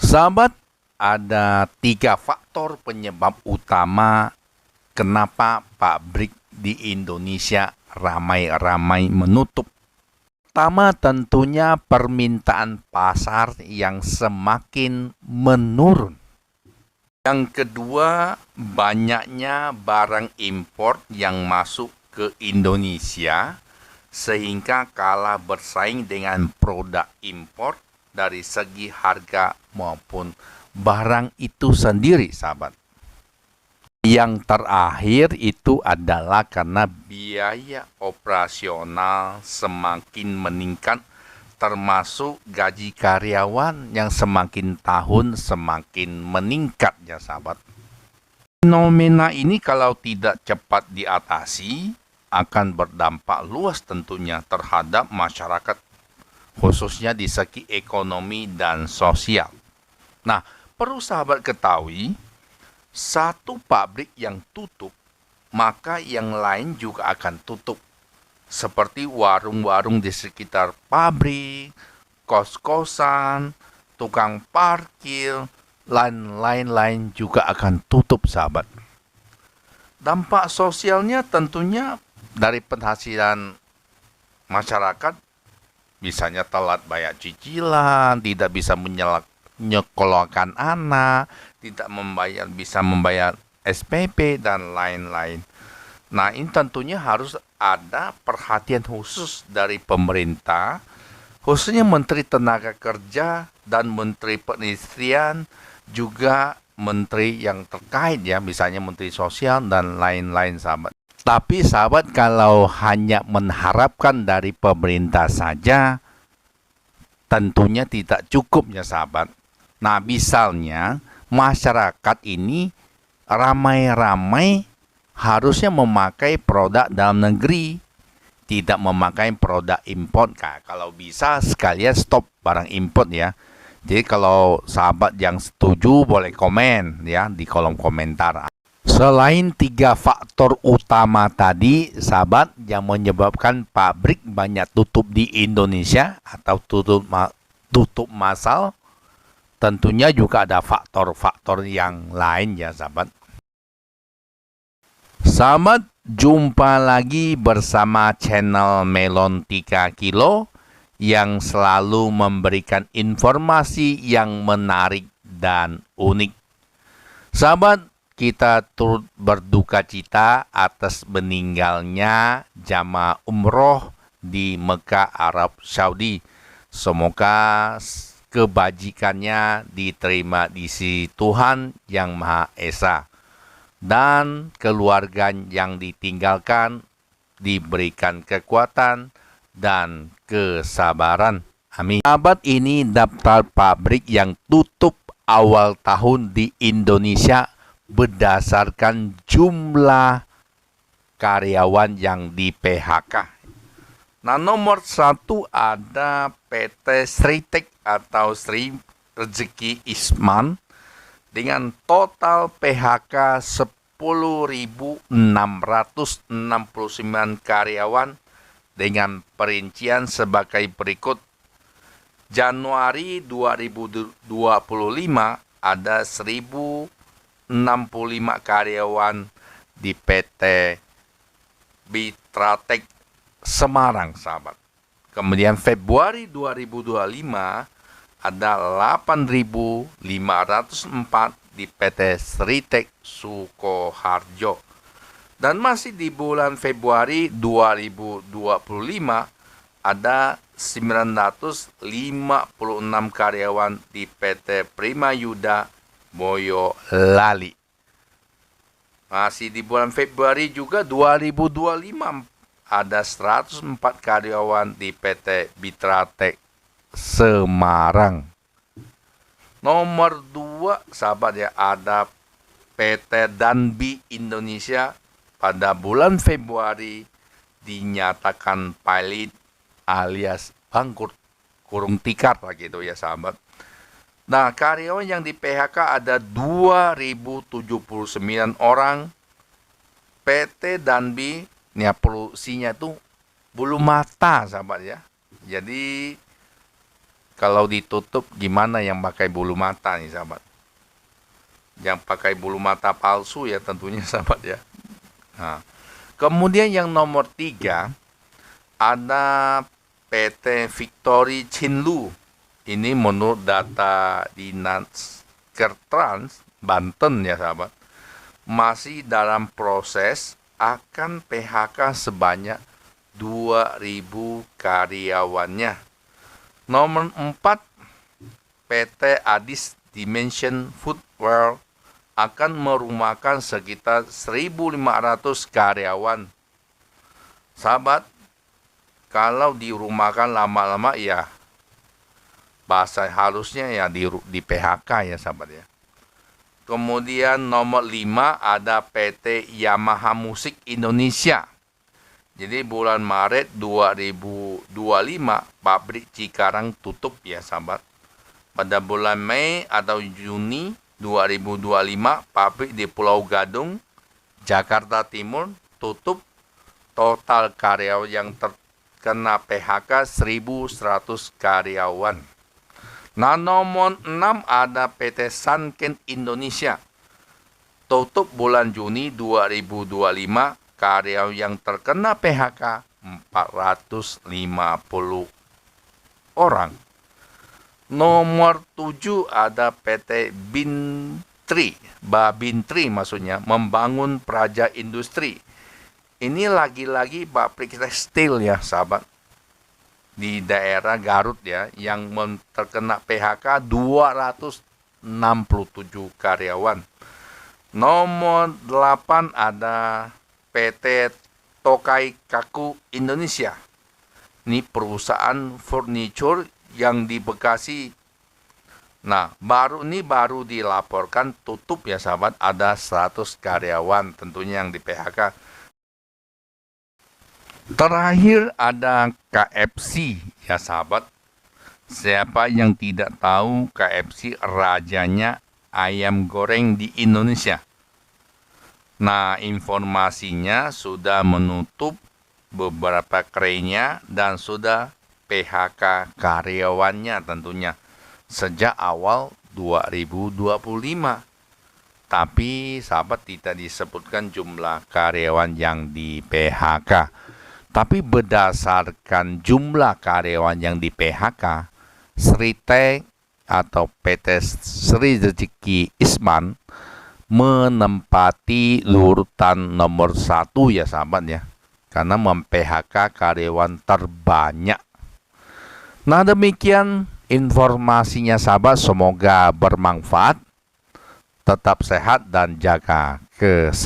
Sahabat, ada 3 faktor penyebab utama kenapa pabrik di Indonesia ramai-ramai menutup. Pertama, tentunya permintaan pasar yang semakin menurun. Yang kedua, banyaknya barang impor yang masuk ke Indonesia sehingga kalah bersaing dengan produk impor dari segi harga maupun barang itu sendiri, sahabat. Yang terakhir itu adalah karena biaya operasional semakin meningkat, termasuk gaji karyawan yang semakin tahun semakin meningkat, ya sahabat. Fenomena ini kalau tidak cepat diatasi akan berdampak luas tentunya terhadap masyarakat, khususnya di segi ekonomi dan sosial. Nah, perlu sahabat ketahui, satu pabrik yang tutup, maka yang lain juga akan tutup. Seperti warung-warung di sekitar pabrik, kos-kosan, tukang parkir, lain-lain juga akan tutup, sahabat. Dampak sosialnya tentunya dari penghasilan masyarakat, misalnya telat bayar cicilan, tidak bisa menyekolahkan anak, tidak bisa membayar SPP, dan lain-lain. Nah, ini tentunya harus ada perhatian khusus dari pemerintah, khususnya Menteri Tenaga Kerja dan Menteri Perindustrian, juga menteri yang terkait, ya, misalnya Menteri Sosial dan lain-lain, sahabat. Tapi sahabat, kalau hanya mengharapkan dari pemerintah saja, tentunya tidak cukup, ya sahabat. Nah, misalnya masyarakat ini ramai-ramai harusnya memakai produk dalam negeri, tidak memakai produk impor. Kalau bisa sekalian stop barang impor, ya. Jadi kalau sahabat yang setuju boleh komen, ya, di kolom komentar. Selain 3 faktor utama tadi, sahabat, yang menyebabkan pabrik banyak tutup di Indonesia atau tutup massal, tentunya juga ada faktor-faktor yang lain, ya sahabat. Sahabat, jumpa lagi bersama channel Melon 3 Kilo yang selalu memberikan informasi yang menarik dan unik. Sahabat, kita turut berduka cita atas meninggalnya jamaah umroh di Mekah, Arab Saudi. Semoga kebajikannya diterima di sisi Tuhan Yang Maha Esa, dan keluarga yang ditinggalkan diberikan kekuatan dan kesabaran. Amin. Sahabat, ini daftar pabrik yang tutup awal tahun di Indonesia berdasarkan jumlah karyawan yang di PHK. Nah, nomor 1 ada PT Sritek atau Sri Rezeki Isman dengan total PHK 10.669 karyawan dengan perincian sebagai berikut. Januari 2025 ada 1.065 karyawan di PT Bitratek Semarang, sahabat. Kemudian Februari 2025 ada 8.504 di PT Sritek Sukoharjo. Dan masih di bulan Februari 2025 ada 956 karyawan di PT Primayuda Boyolali. Masih di bulan Februari juga 2025 ada 104 karyawan di PT Bitratek Semarang. Nomor 2, sahabat, ya, ada PT Danbi Indonesia pada bulan Februari dinyatakan pilot alias bangkrut, kurung tikar begitu, ya sahabat. Nah, karyawan yang di PHK ada 2.079 orang. PT Danbi, ini polusinya itu bulu mata, sahabat, ya. Jadi Kalau ditutup gimana yang pakai bulu mata nih sahabat? Yang pakai bulu mata palsu ya tentunya sahabat ya. Nah, kemudian yang nomor 3 ada PT Victory Chinlu. Ini menurut data Dinas Kertrans Banten ya sahabat. Masih dalam proses akan PHK sebanyak 2.000 karyawannya. Nomor 4, PT Adis Dimension Footwear akan merumahkan sekitar 1.500 karyawan. Sahabat, kalau dirumahkan lama-lama ya bahasa halusnya ya di PHK ya sahabat ya. Kemudian nomor 5 ada PT Yamaha Musik Indonesia. Jadi bulan Maret 2025 pabrik Cikarang tutup ya sahabat. Pada bulan Mei atau Juni 2025 pabrik di Pulau Gadung, Jakarta Timur tutup. Total karyawan yang terkena PHK 1.100 karyawan. Nah, nomor 6 ada PT Sanken Indonesia. Tutup bulan Juni 2025. Karyawan yang terkena PHK 450 orang. Nomor 7 ada PT Bintri. Babintri maksudnya, membangun praja industri. Ini lagi-lagi pabrik tekstil ya sahabat. Di daerah Garut ya, yang terkena PHK 267 karyawan. Nomor 8 ada PT Tokai Kaku Indonesia. Ini perusahaan furniture yang di Bekasi. Nah, baru dilaporkan tutup ya sahabat, ada 100 karyawan tentunya yang di PHK. Terakhir ada KFC ya sahabat. Siapa yang tidak tahu KFC rajanya ayam goreng di Indonesia. Nah, informasinya sudah menutup beberapa kerennya dan sudah PHK karyawannya tentunya sejak awal 2025. Tapi sahabat tidak disebutkan jumlah karyawan yang di PHK. Tapi berdasarkan jumlah karyawan yang di PHK, Sritek atau PT Sri Rezeki Isman menempati urutan nomor 1 ya sahabat ya, karena mem-PHK karyawan terbanyak. Nah, demikian informasinya sahabat, semoga bermanfaat. Tetap sehat dan jaga kesehatan.